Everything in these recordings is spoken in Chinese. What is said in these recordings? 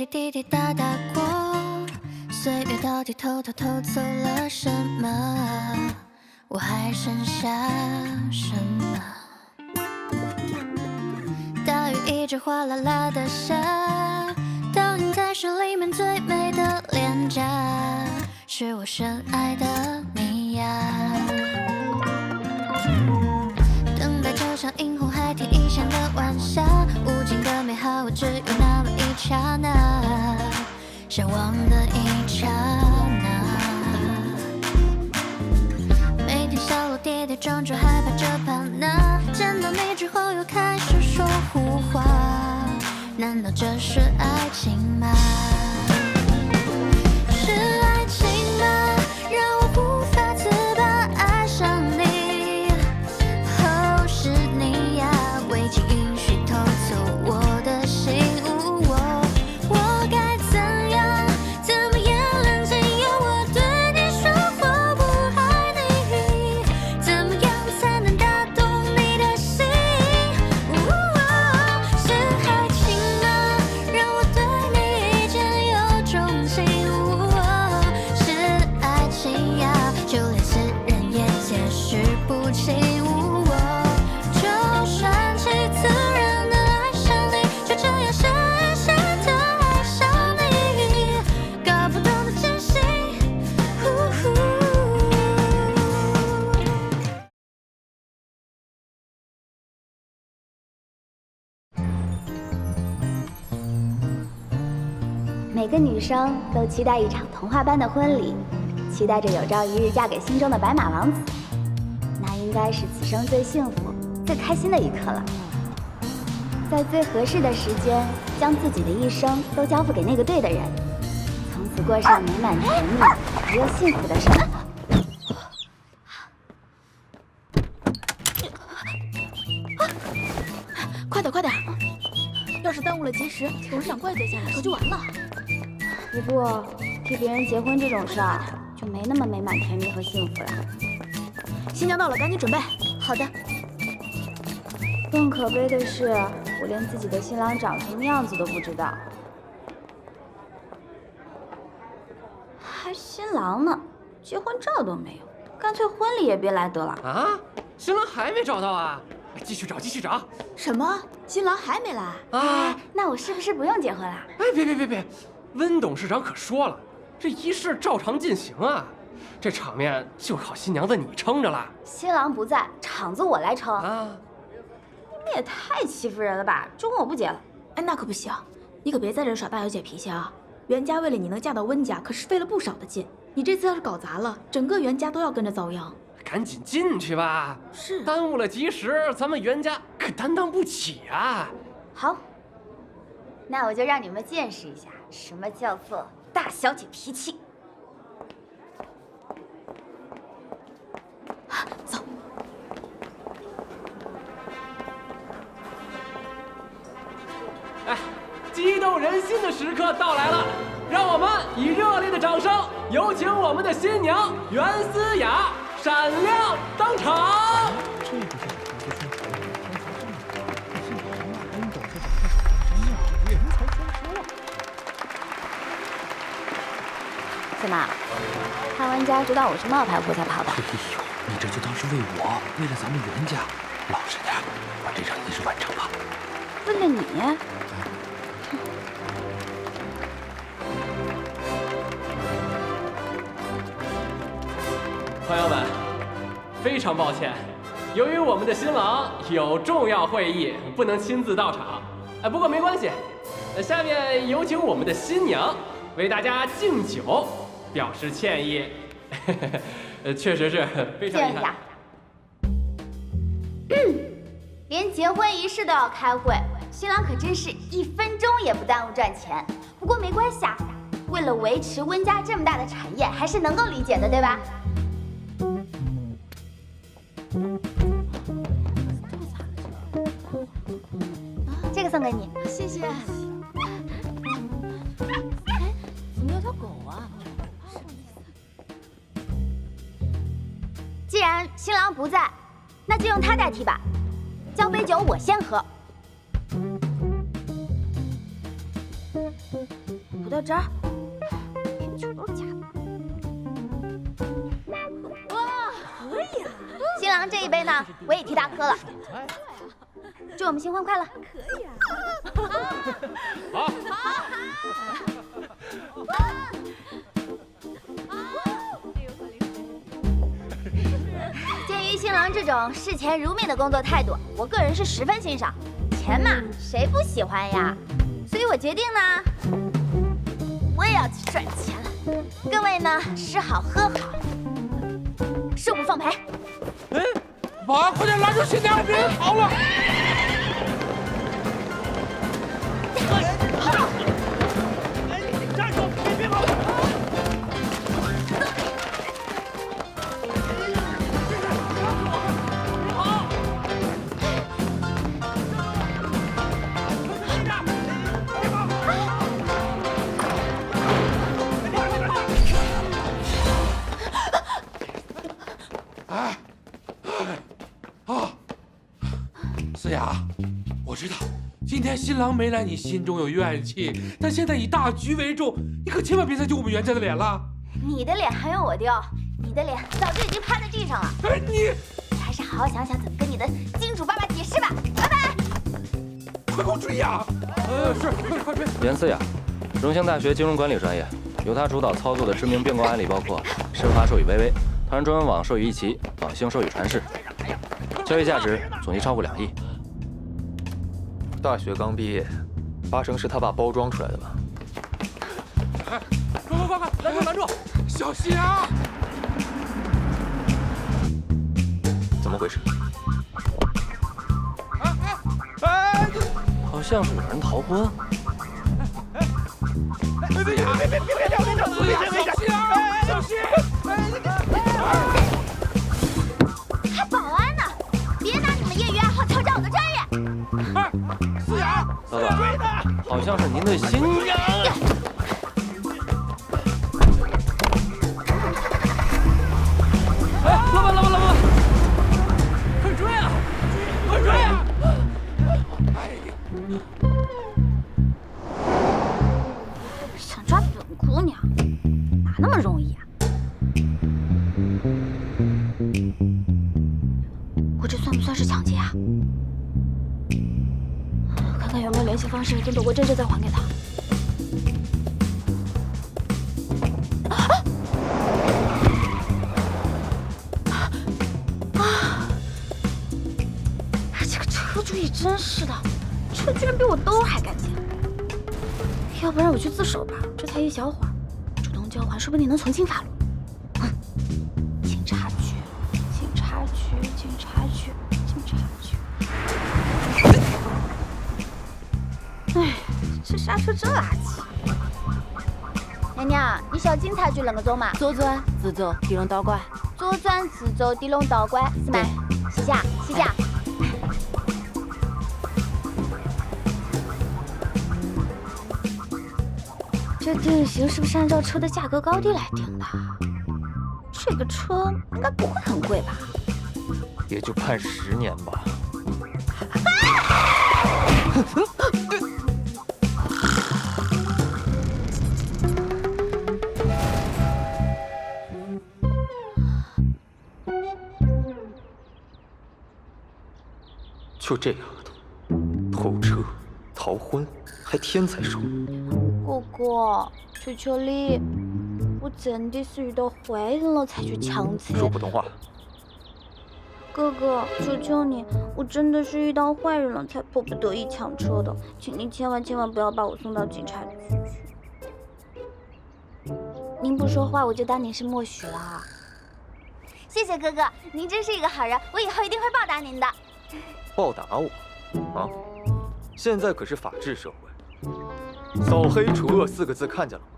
滴滴答答过，岁月到底偷偷偷走了什么？我还剩下什么？大雨一直哗啦啦的下，倒映在水里面最美的脸颊，是我深爱的你呀。等待就像映红海天一线的晚霞，无尽的美好，我只有那么一刹那，向往的一刹那。每天小楼跌跌撞撞，害怕这怕那，见到你之后又开始说胡话，难道这是爱情吗？是爱情吗？让我无法自拔，爱上你。哦，是你呀，未经允许偷走我的心。我该怎样？怎么言论尽要我对你说我不爱你？怎么样才能打动你的心？是爱情吗？让我对你已经有钟情。是爱情呀，就连死人也解释不清。就算其自然的爱上你，就这样深深的爱上你，搞不懂的真心。每个女生都期待一场童话般的婚礼，期待着有朝一日嫁给心中的白马王子。那应该是此生最幸福、最开心的一刻了。在最合适的时间，将自己的一生都交付给那个对的人，从此过上美满甜蜜而又幸福的生活。快点快点！要是耽误了吉时，董事长怪罪下来，可就完了。不过，替别人结婚这种事儿，就没那么美满甜蜜和幸福了。新娘到了，赶紧准备。好的。更可悲的是，我连自己的新郎长什么样子都不知道。还新郎呢，结婚照都没有，干脆婚礼也别来得了。啊，新郎还没找到啊？继续找，继续找。什么？新郎还没来？啊，那我是不是不用结婚了？哎，别！温董事长可说了，这仪式照常进行啊，这场面就靠新娘子你撑着了。新郎不在，场子我来撑。啊，你们也太欺负人了吧！这婚我不结了。哎，那可不行，你可别在这耍大小姐脾气啊！袁家为了你能嫁到温家，可是费了不少的劲。你这次要是搞砸了，整个袁家都要跟着遭殃。赶紧进去吧，是，耽误了吉时，咱们袁家可担当不起啊。好，那我就让你们见识一下什么叫做大小姐脾气。走。哎，激动人心的时刻到来了，让我们以热烈的掌声，有请我们的新娘袁思雅闪亮登场。怎么，他温家知道我是冒牌货才跑的？哎呦，你这就当是为我，为了咱们袁家，老实点，把这场仪式完成吧。为了你？朋友们，非常抱歉，由于我们的新郎有重要会议，不能亲自到场。不过没关系，下面有请我们的新娘为大家敬酒，表示歉意。确实是非常遗憾。连结婚仪式都要开会，新郎可真是1分钟也不耽误赚钱。不过没关系啊，为了维持温家这么大的产业，还是能够理解的，对吧？这个送给你，谢谢。哎，怎么有条狗啊？既然新郎不在，那就用他代替吧。交杯酒，我先喝。不到这儿，酒都是假的。哇，可以啊！新郎这一杯呢，我也替他喝了。祝我们新婚快乐！可以啊！好，鉴于新郎这种视钱如命的工作态度，我个人是十分欣赏。钱嘛，谁不喜欢呀？所以我决定呢，我也要去赚钱了。各位呢，吃好喝好，恕不奉陪。哎，妈，快点拦住新娘，别人跑了！站住！别跑！思雅，我知道今天新郎没来，你心中有怨气，但现在以大局为重，你可千万别再丢我们袁家的脸了。你的脸还用我丢？你的脸早就已经趴在地上了。哎，你还是好好想想怎么跟你的金主爸爸解释吧。拜拜。快给我追呀！是，快追！严思雅，荣兴大学金融管理专业，由他主导操作的知名并购案例包括申花授予微微、唐人专文网授予一奇、网星授予传世，交易价值总计超过2亿。大学刚毕业，八成是他爸包装出来的吧？哎，快！拦住！小心啊！怎么回事？好像是有人逃婚。别跳！小心！还保安呢！别拿你们业余爱好挑战我的专业。哎，思雅，老板，好像是您的新娘。哎，老板，快追啊！快追啊！想抓本姑娘，哪那么容易啊？我这算不算是抢劫啊？看看有没有联系方式，等躲过这阵再还给他。这个车主也真是的，车居然比我兜还干净。要不然我去自首吧，这才一小会儿，主动交还说不定能从轻发落。警察局。哎，这刹车真垃圾。娘娘，你晓警察局啷个走嘛？左转直走，地龙导拐。左转直走，地龙导拐，是吗？谢谢。这定型是不是按照车的价格高低来定的？这个车应该不会很贵吧？也就判10年吧。就这丫头，偷车、逃婚，还天才手艺。哥哥，求求你，我真的是遇到坏人了才去抢车。说普通话。哥哥，求求你，我真的是遇到坏人了才迫不得已抢车的，请您千万不要把我送到警察局去。您不说话，我就当您是默许了。谢谢哥哥，您真是一个好人，我以后一定会报答您的。报答我？啊！现在可是法治社会，扫黑除恶4个字看见了吗？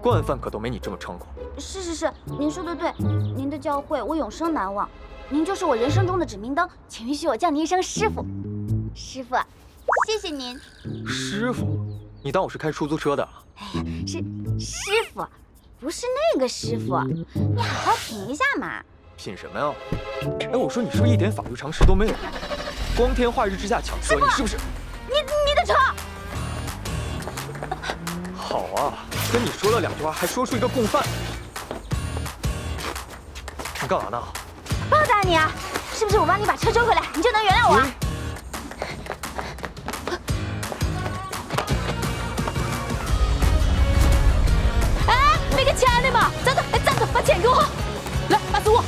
惯犯可都没你这么猖狂。是，您说的对，您的教诲我永生难忘，您就是我人生中的指明灯，请允许我叫您一声师傅。师傅，谢谢您。师傅？你当我是开出租车的？哎呀，是师傅，不是那个师傅，你好好品一下嘛。品什么呀？哎，我说你是不是一点法律常识都没有？光天化日之下抢车，你是不是？你的车！好啊，跟你说了2句话，还说出一个共犯。你干嘛呢？报答你啊！是不是我帮你把车追回来，你就能原谅我啊？哎，没个钱的嘛！站着，站着，把钱给我！来，把手握。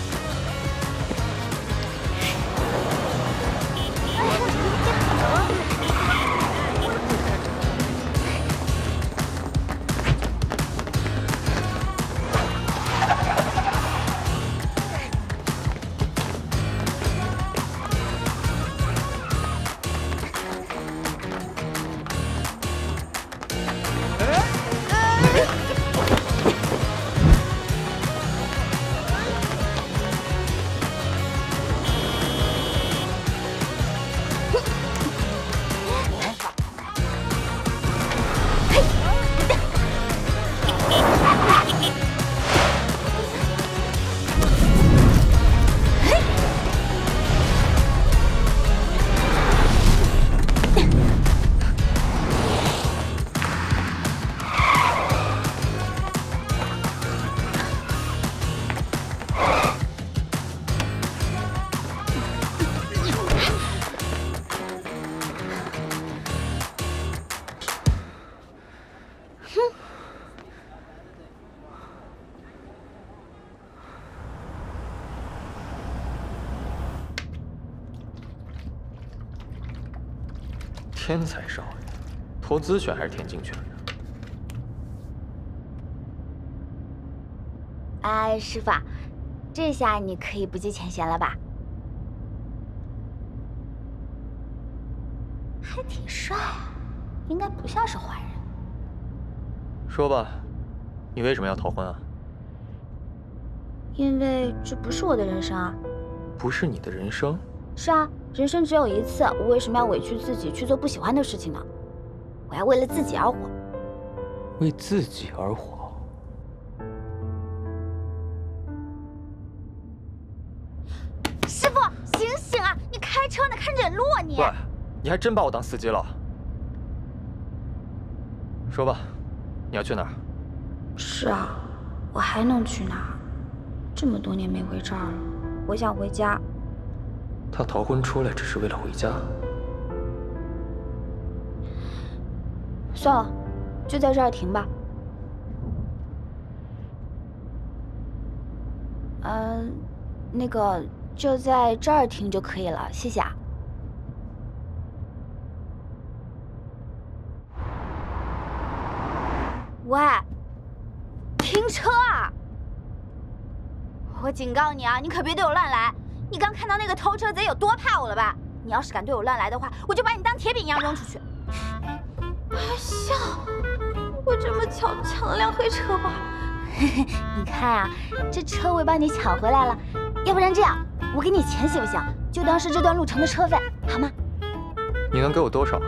天才少爷，投资权还是田径权？哎，师傅，这下你可以不计前嫌了吧？还挺帅啊，应该不像是坏人。说吧，你为什么要逃婚啊？因为这不是我的人生啊。不是你的人生？是啊，人生只有一次，我为什么要委屈自己去做不喜欢的事情呢？我要为了自己而活。为自己而活。师傅，醒醒啊！你开车呢，看着点路啊你！喂，你还真把我当司机了？说吧，你要去哪儿？是啊，我还能去哪儿？这么多年没回这儿了，我想回家。他逃婚出来只是为了回家？算了，就在这儿停吧。那个就在这儿停就可以了，谢谢啊。喂，停车啊！我警告你啊，你可别对我乱来。你刚看到那个偷车贼有多怕我了吧？你要是敢对我乱来的话，我就把你当铁饼一样扔出去。还笑？我这么巧抢了辆黑车吧？你看啊，这车我也帮你抢回来了。要不然这样，我给你钱行不行？就当是这段路程的车费，好吗？你能给我多少啊？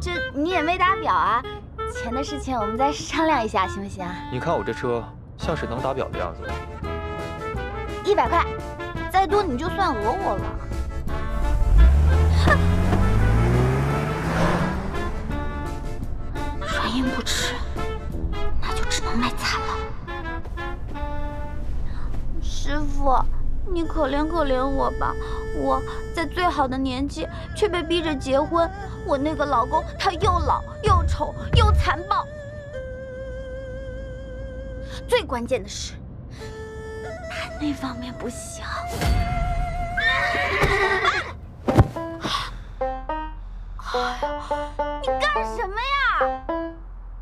这你也没打表啊，钱的事情我们再商量一下，行不行？你看我这车像是能打表的样子。100块，再多你就算讹我了。软硬不吃，那就只能卖惨了。师傅，你可怜可怜我吧！我在最好的年纪却被逼着结婚，我那个老公他又老又丑又残暴，最关键的是，他那方面不行。你干什么呀？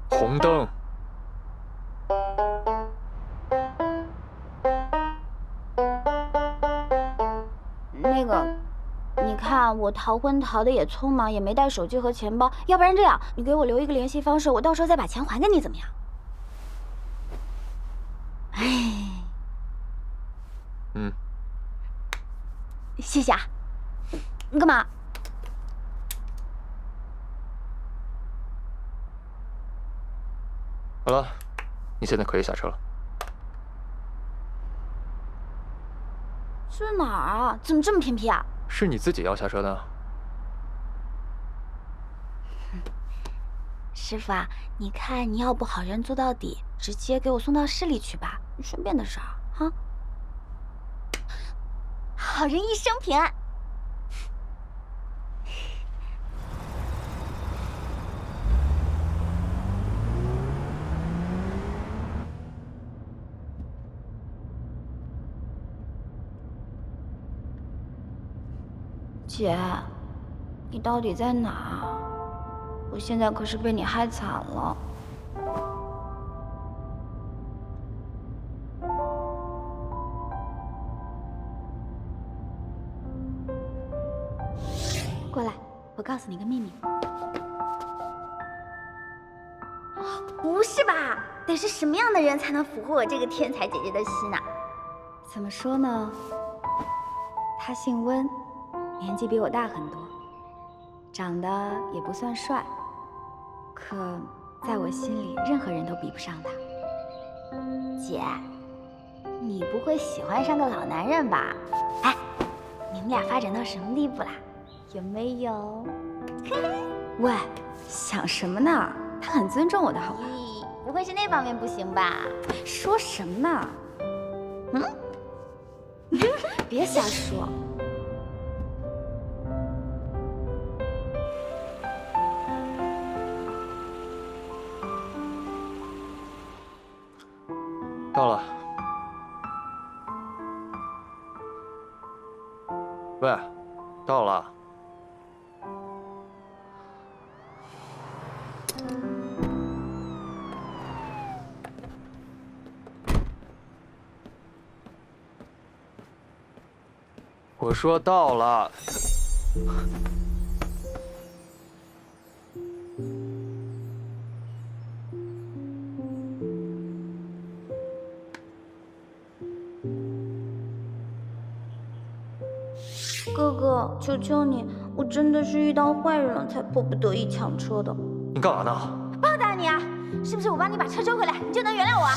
红灯。那个，你看我逃婚逃的也匆忙，也没带手机和钱包，要不然这样，你给我留一个联系方式，我到时候再把钱还给你，怎么样？哎，谢谢啊。你干嘛？好了，你现在可以下车了。这哪儿啊？怎么这么偏僻啊？是你自己要下车的。师傅啊，你看你要不好人做到底，直接给我送到市里去吧，顺便的事儿哈。好人一生平安。姐，你到底在哪儿？我现在可是被你害惨了。过来，我告诉你个秘密。不是吧？得是什么样的人才能俘获我这个天才姐姐的心啊？怎么说呢？他姓温，年纪比我大很多，长得也不算帅，可在我心里，任何人都比不上他。姐，你不会喜欢上个老男人吧？哎，你们俩发展到什么地步啦？有没有？喂，想什么呢？他很尊重我的，好吧？咦，不会是那方面不行吧？说什么呢？别瞎说。到了。喂，到了。我说到了。哥哥，求求你，我真的是遇到坏人了才迫不得已抢车的。你干嘛呢？报答你啊！是不是我帮你把车收回来，你就能原谅我啊？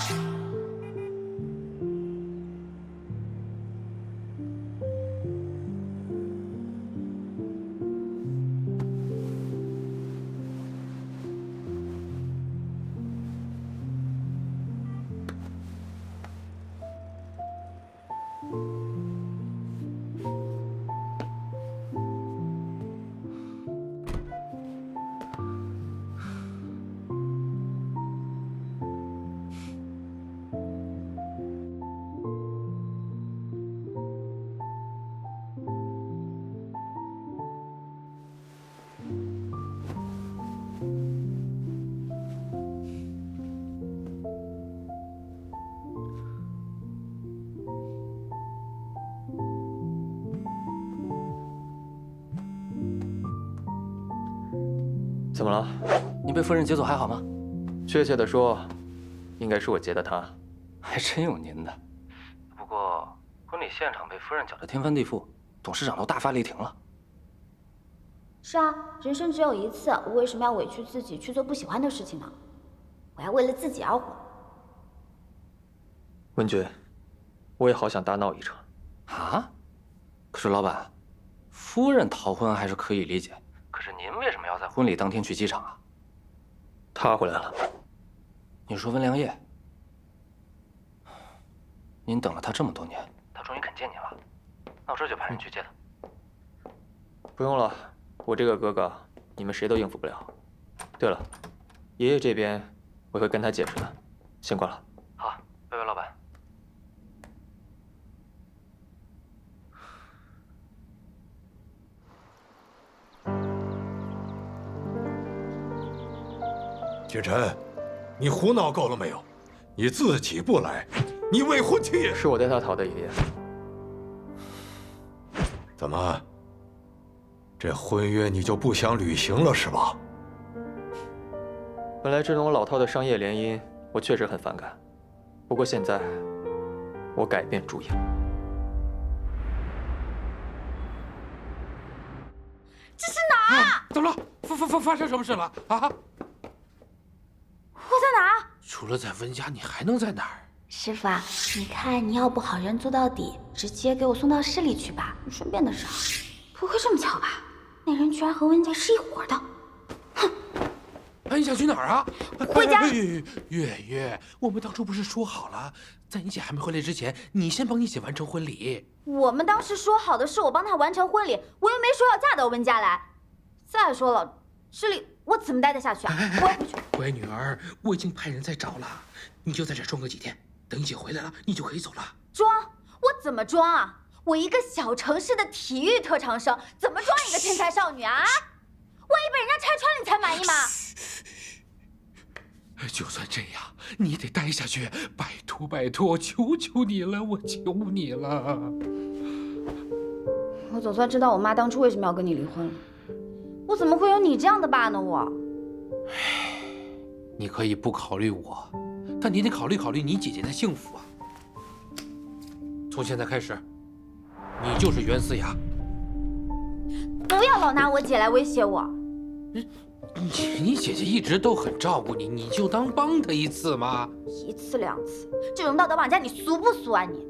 怎么了？你被夫人劫走还好吗？确切的说，应该是我劫的她。还真有您的。不过婚礼现场被夫人搅得天翻地覆，董事长都大发雷霆了。是啊，人生只有一次，我为什么要委屈自己去做不喜欢的事情呢？我要为了自己而活。文君，我也好想大闹一场。啊？可是老板，夫人逃婚还是可以理解，可是您为什么要在婚礼当天去机场啊？她回来了。你说温良烨？您等了他这么多年，他终于肯见您了，那我这就派人去接他。不用了，我这个哥哥，你们谁都应付不了。对了，爷爷这边我会跟他解释的。先挂了。好，拜拜，老板。清晨，你胡闹够了没有？你自己不来，你未婚妻也是我带他逃的，爷爷。怎么？这婚约你就不想履行了是吧？本来这种老套的商业联姻，我确实很反感。不过现在，我改变主意了。这是哪儿啊？怎么了？发生什么事了啊？我在哪儿？除了在温家，你还能在哪儿？师傅啊，你看你要不好人做到底，直接给我送到市里去吧，顺便的事儿。不会这么巧吧？那人居然和温家是一伙的。哼！你想去哪儿啊？回家。月月，我们当初不是说好了，在你姐还没回来之前，你先帮你姐完成婚礼。我们当时说好的是我帮她完成婚礼，我又没说要嫁到温家来。再说了，这里我怎么待得下去啊？我要回去。乖女儿，我已经派人在找了，你就在这装个几天，等你姐回来了，你就可以走了。装？我怎么装啊？我一个小城市的体育特长生，怎么装一个天才少女啊？万一被人家拆穿了，你才满意吗？就算这样，你也得待下去。拜托拜托，求求你了，我求你了。我总算知道我妈当初为什么要跟你离婚了。我怎么会有你这样的爸呢？你可以不考虑我，但你得考虑考虑你姐姐的幸福啊。从现在开始，你就是袁思雅。不要老拿我姐来威胁我。你姐姐一直都很照顾你，你就当帮她一次嘛。一次两次，这种道德绑架你俗不俗啊你？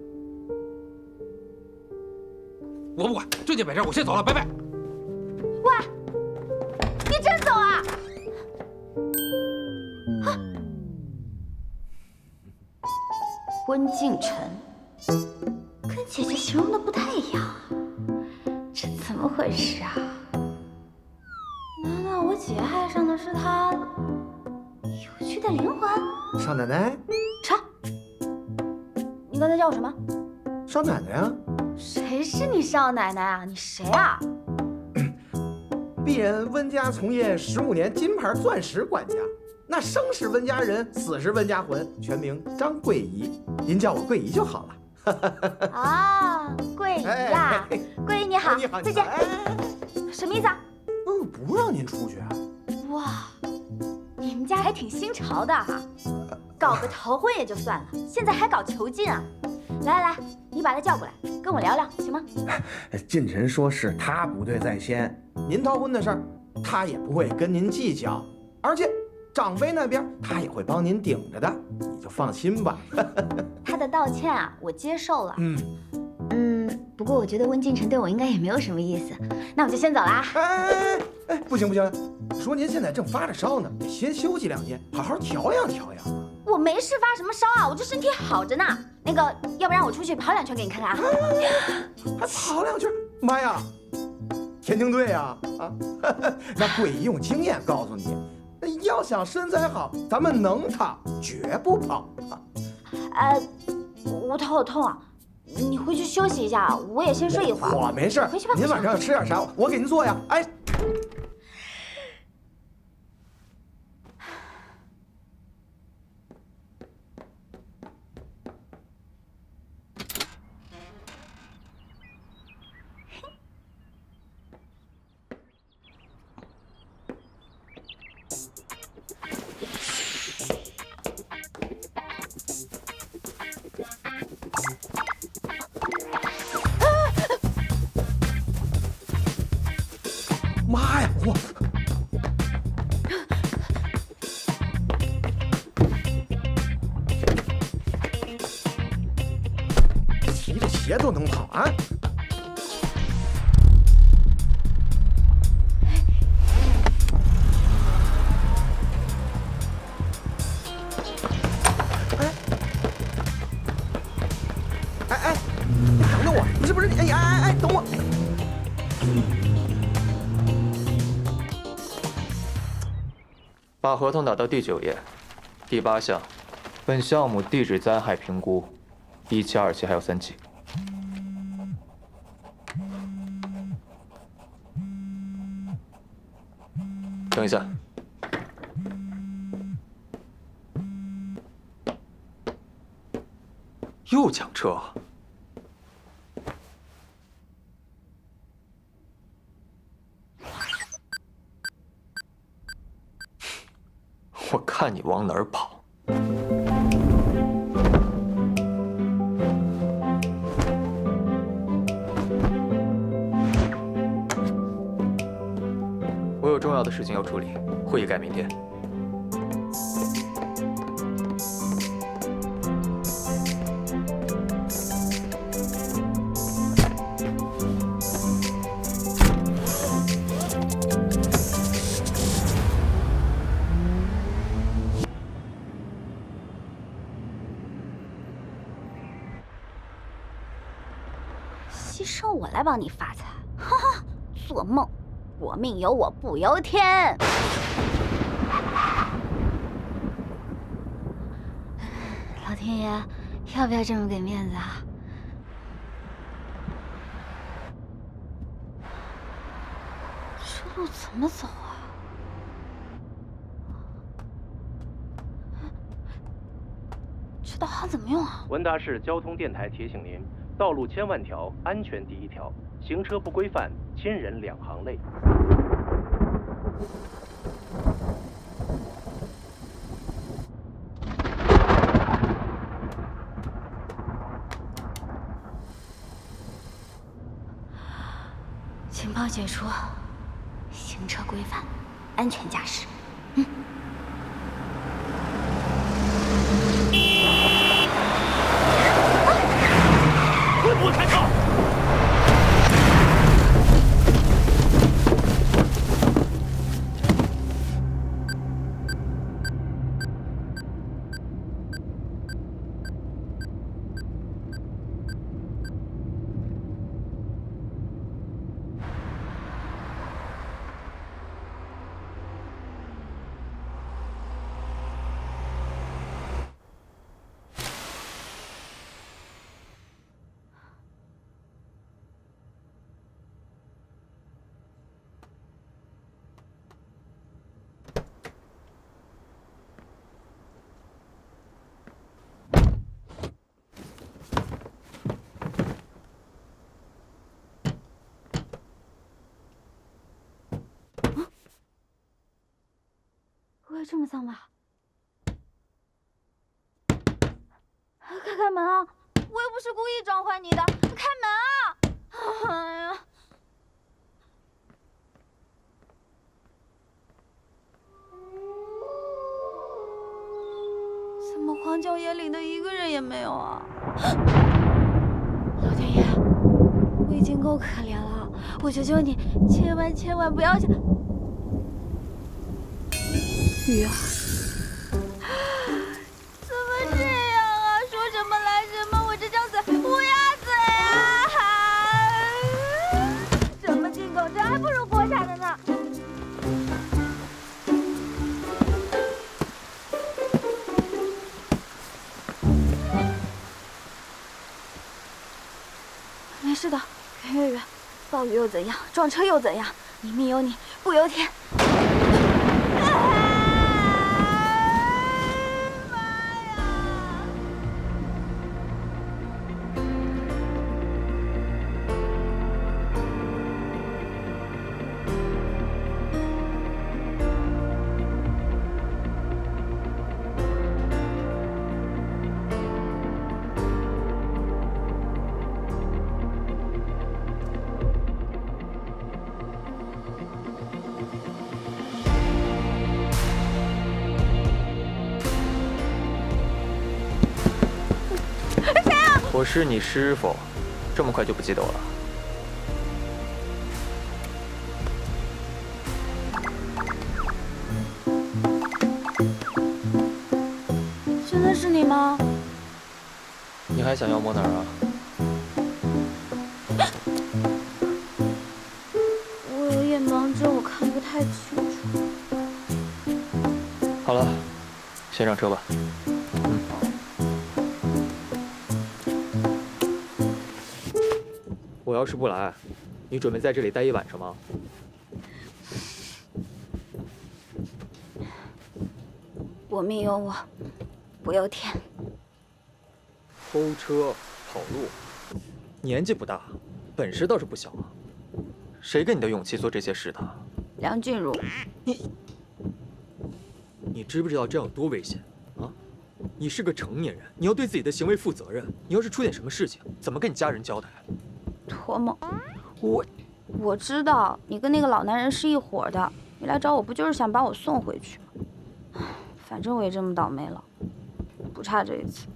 我不管，正经摆正，我先走了，拜拜。喂，你真走啊？温敬晨，跟姐姐形容的不太一样，这怎么回事啊？难道我姐爱上的是他有趣的灵魂？少奶奶，查，你刚才叫我什么？少奶奶啊？谁是你少奶奶啊？你谁啊？鄙人温家从业15年，金牌钻石管家。那生是温家人，死是温家魂，全名张桂姨，您叫我桂姨就好了。啊，桂姨呀，桂姨你好，你好，再见。什么意思啊？不让您出去啊。哇，你们家还挺新潮的哈，搞个逃婚也就算了，现在还搞囚禁啊！来，你把他叫过来，跟我聊聊，行吗？近臣说是他不对在先，您逃婚的事儿，他也不会跟您计较，而且长辈那边他也会帮您顶着的，你就放心吧。他的道歉啊，我接受了。不过我觉得温敬晨对我应该也没有什么意思，那我就先走了啊。哎，不行，说您现在正发着烧呢，得先休息2天，好好调养调养。我没事发什么烧啊，我这身体好着呢。那个，要不然我出去跑2圈给你看看啊？还跑2圈？妈呀，田径队啊！那桂姨用经验告诉你，要想身材好，咱们能躺，绝不跑啊。我头好痛啊，你回去休息一下，我也先睡一会儿。我没事，回去吧。您晚上要吃点啥？我给您做呀。哎。妈呀！我提着鞋都能跑啊！哎，你等等我！不是你！哎，等我！把合同打到第9页，第8项，本项目地质灾害评估，1期、2期还有3期。等一下，又抢车。我看你往哪儿跑！我有重要的事情要处理，会议改明天。牺牲我来帮你发财，哈哈，做梦！我命由我不由天。老天爷，要不要这么给面子啊？这路怎么走啊？这导航怎么用啊？文达市交通电台提醒您：道路千万条，安全第一条。行车不规范，亲人两行泪。情报解除，行车规范，安全驾驶。快步开车！不会这么脏吧？开门啊！我又不是故意召唤你的，开门啊！哎呀！怎么荒郊野岭的一个人也没有啊？老天爷，我已经够可怜了，我求求你，千万千万不要想。雨啊！怎么这样啊？说什么来什么，我这张嘴乌鸦嘴啊！什么进口车还不如国产的呢。没事的，圆，暴雨又怎样，撞车又怎样？你命由你不由天。我是你师傅，这么快就不记得我了？真的是你吗？你还想要摸哪儿啊？我有眼盲症，我看不太清楚。好了，先上车吧。我要是不来，你准备在这里待一晚上吗？我命由我不由天。偷车跑路，年纪不大，本事倒是不小啊。谁给你的勇气做这些事的？梁静茹，你知不知道这样有多危险啊？你是个成年人，你要对自己的行为负责任。你要是出点什么事情，怎么跟你家人交代？托梦，我知道你跟那个老男人是一伙的，你来找我不就是想把我送回去吗？反正我也这么倒霉了，不差这一次。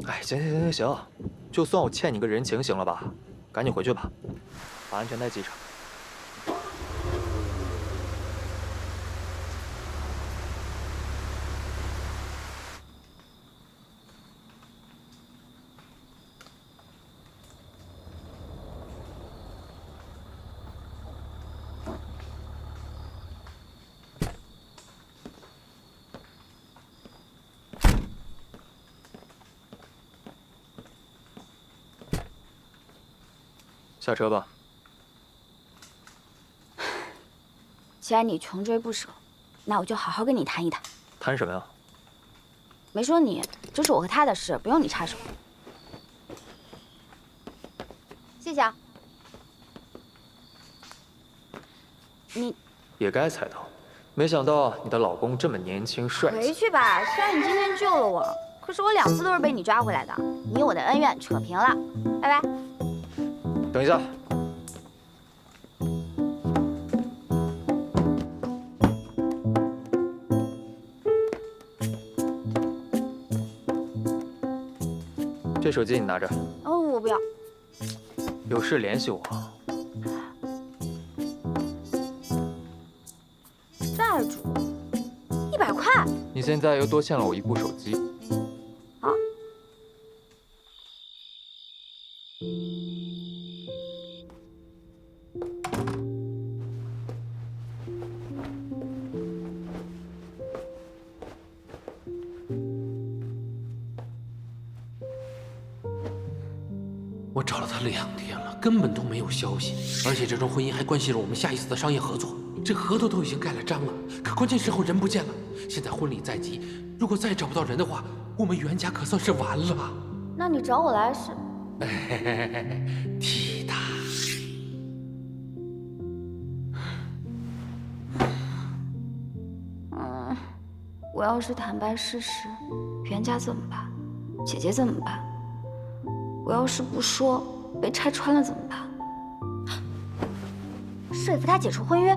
哎，行，就算我欠你个人情，行了吧？赶紧回去吧，把安全带系上。下车吧。既然你穷追不舍，那我就好好跟你谈一谈。谈什么呀？没说你，这是我和他的事，不用你插手。谢谢啊。你也该猜到，没想到你的老公这么年轻帅气。回去吧，虽然你今天救了我，可是我2次都是被你抓回来的，你我的恩怨扯平了，拜拜。等一下。这手机你拿着。哦，我不要。有事联系我。债主100块。你现在又多欠了我1部手机。啊。我找了他2天了，根本都没有消息，而且这桩婚姻还关系着我们下一次的商业合作。这合同都已经盖了章了，可关键时候人不见了。现在婚礼在即，如果再找不到人的话，我们袁家可算是完了。那你找我来是？替他。我要是坦白事实，袁家怎么办？姐姐怎么办？我要是不说，被拆穿了怎么办？说服他解除婚约。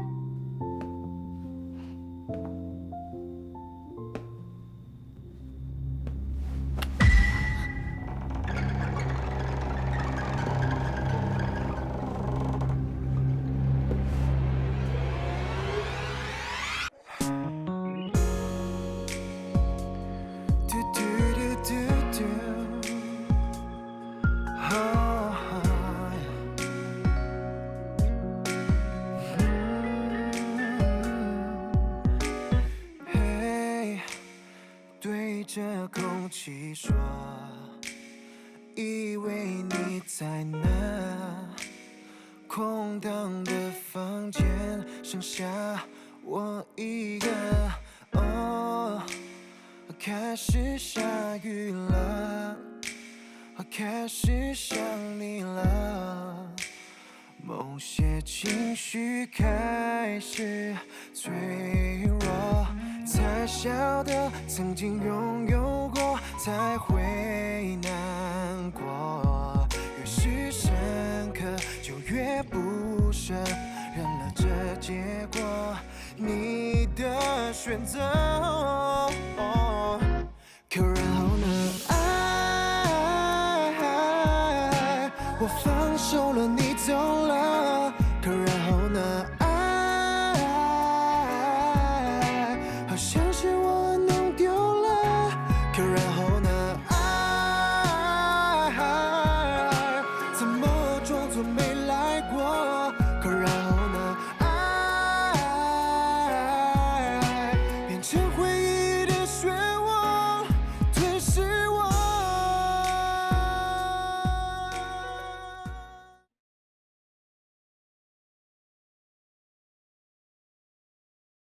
着空气说，以为你在哪？空荡的房间剩下我一个。哦，开始下雨了，开始想你了。某些情绪开始脆弱。才晓得曾经拥有过，才会难过。越是深刻，就越不舍。认了这结果，你的选择。